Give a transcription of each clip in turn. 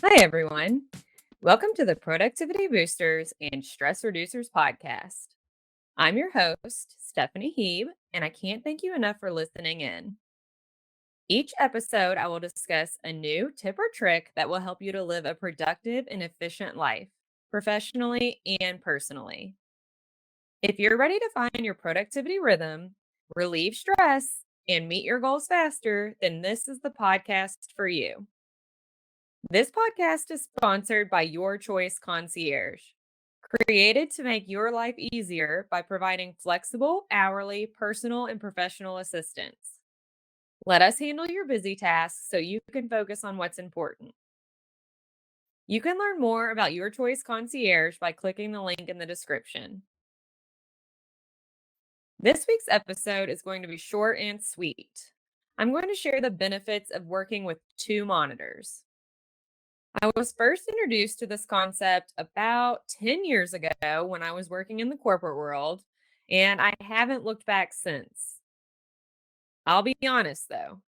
Hi, everyone. Welcome to the Productivity Boosters and Stress Reducers podcast. I'm your host, Stephanie Heeb, and I can't thank you enough for listening in. Each episode, I will discuss a new tip or trick that will help you to live a productive and efficient life, professionally and personally. If you're ready to find your productivity rhythm, relieve stress, and meet your goals faster, then this is the podcast for you. This podcast is sponsored by Your Choice Concierge, created to make your life easier by providing flexible, hourly, personal, and professional assistance. Let us handle your busy tasks so you can focus on what's important. You can learn more about Your Choice Concierge by clicking the link in the description. This week's episode is going to be short and sweet. I'm going to share the benefits of working with two monitors. I was first introduced to this concept about 10 years ago when I was working in the corporate world, and I haven't looked back since. I'll be honest though,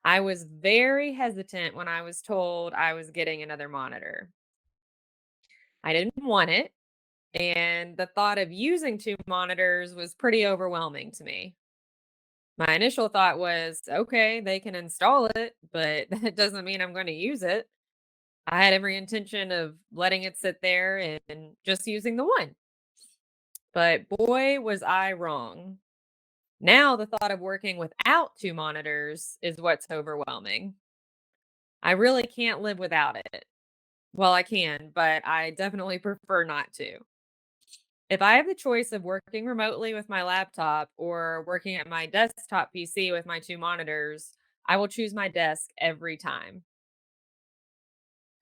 I was very hesitant when I was told I was getting another monitor. I didn't want it, and the thought of using two monitors was pretty overwhelming to me. My initial thought was, okay, they can install it, but that doesn't mean I'm going to use it. I had every intention of letting it sit there and just using the one. But boy, was I wrong. Now, the thought of working without two monitors is what's overwhelming. I really can't live without it. Well, I can, but I definitely prefer not to. If I have the choice of working remotely with my laptop or working at my desktop PC with my two monitors, I will choose my desk every time.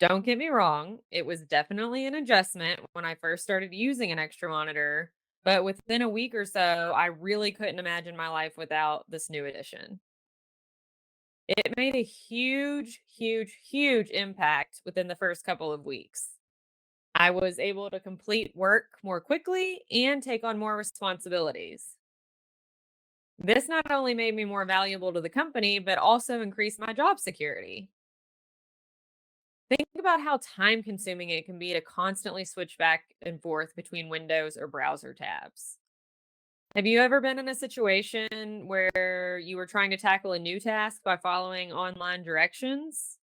Don't get me wrong, it was definitely an adjustment when I first started using an extra monitor, but within a week or so, I really couldn't imagine my life without this new addition. It made a huge, huge, huge impact within the first couple of weeks. I was able to complete work more quickly and take on more responsibilities. This not only made me more valuable to the company, but also increased my job security. Think about how time consuming it can be to constantly switch back and forth between windows or browser tabs. Have you ever been in a situation where you were trying to tackle a new task by following online directions?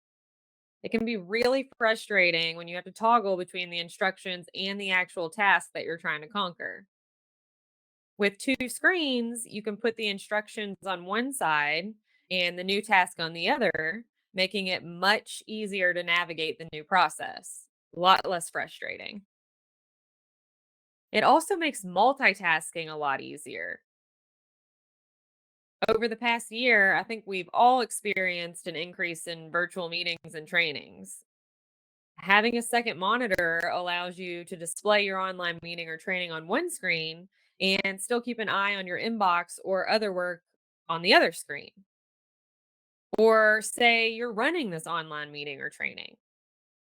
It can be really frustrating when you have to toggle between the instructions and the actual task that you're trying to conquer. With two screens, you can put the instructions on one side and the new task on the other, making it much easier to navigate the new process. A lot less frustrating. It also makes multitasking a lot easier. Over the past year, I think we've all experienced an increase in virtual meetings and trainings. Having a second monitor allows you to display your online meeting or training on one screen and still keep an eye on your inbox or other work on the other screen. Or say you're running this online meeting or training.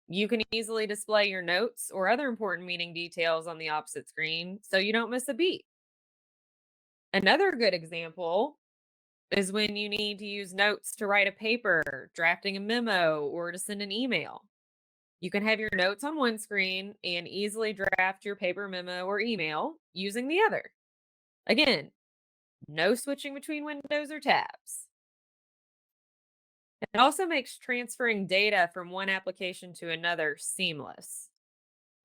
You can easily display your notes or other important meeting details on the opposite screen so you don't miss a beat. Another good example is when you need to use notes to write a paper, drafting a memo, or to send an email. You can have your notes on one screen and easily draft your paper memo or email using the other. Again, no switching between windows or tabs. It also makes transferring data from one application to another seamless.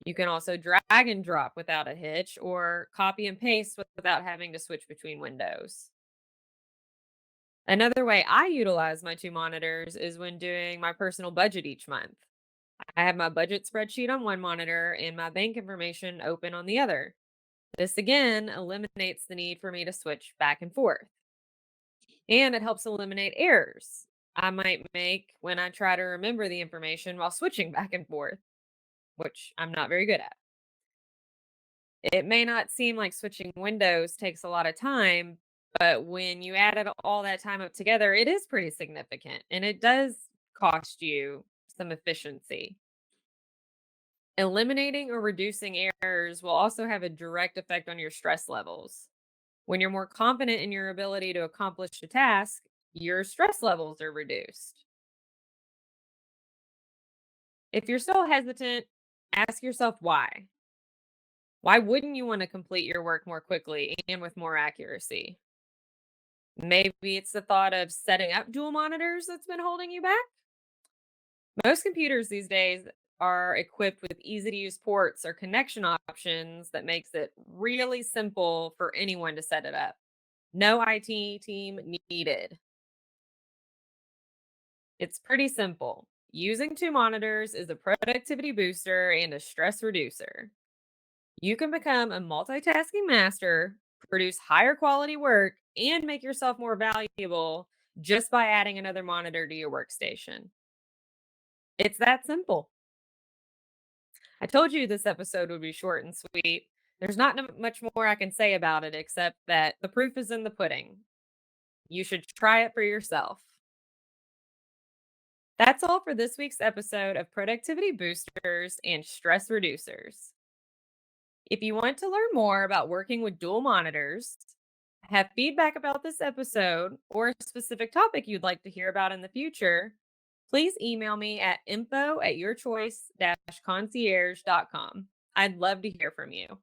You can also drag and drop without a hitch or copy and paste without having to switch between windows. Another way I utilize my two monitors is when doing my personal budget each month. I have my budget spreadsheet on one monitor and my bank information open on the other. This again eliminates the need for me to switch back and forth. And it helps eliminate errors I might make when I try to remember the information while switching back and forth, which I'm not very good at. It may not seem like switching windows takes a lot of time, but when you add all that time up together, it is pretty significant and it does cost you some efficiency. Eliminating or reducing errors will also have a direct effect on your stress levels. When you're more confident in your ability to accomplish a task, your stress levels are reduced. If you're still hesitant, ask yourself why. Why wouldn't you want to complete your work more quickly and with more accuracy? Maybe it's the thought of setting up dual monitors that's been holding you back. Most computers these days are equipped with easy to use ports or connection options that makes it really simple for anyone to set it up. No IT team needed. It's pretty simple. Using two monitors is a productivity booster and a stress reducer. You can become a multitasking master, produce higher quality work, and make yourself more valuable just by adding another monitor to your workstation. It's that simple. I told you this episode would be short and sweet. There's not much more I can say about it except that the proof is in the pudding. You should try it for yourself. That's all for this week's episode of Productivity Boosters and Stress Reducers. If you want to learn more about working with dual monitors, have feedback about this episode, or a specific topic you'd like to hear about in the future, please email me at info@yourchoice-concierge.com. I'd love to hear from you.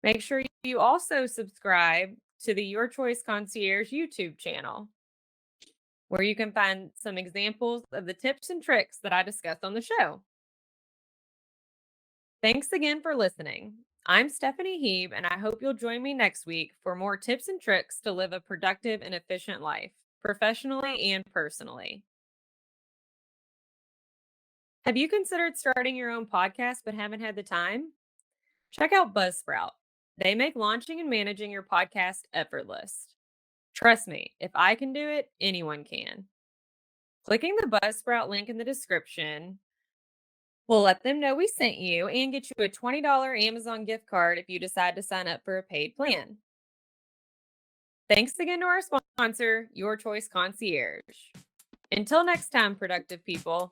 Make sure you also subscribe to the Your Choice Concierge YouTube channel, where you can find some examples of the tips and tricks that I discussed on the show. Thanks again for listening. I'm Stephanie Heeb, and I hope you'll join me next week for more tips and tricks to live a productive and efficient life, professionally and personally. Have you considered starting your own podcast but haven't had the time? Check out Buzzsprout. They make launching and managing your podcast effortless. Trust me, if I can do it, anyone can. Clicking the Buzzsprout link in the description will let them know we sent you and get you a $20 Amazon gift card if you decide to sign up for a paid plan. Thanks again to our sponsor, Your Choice Concierge. Until next time, productive people.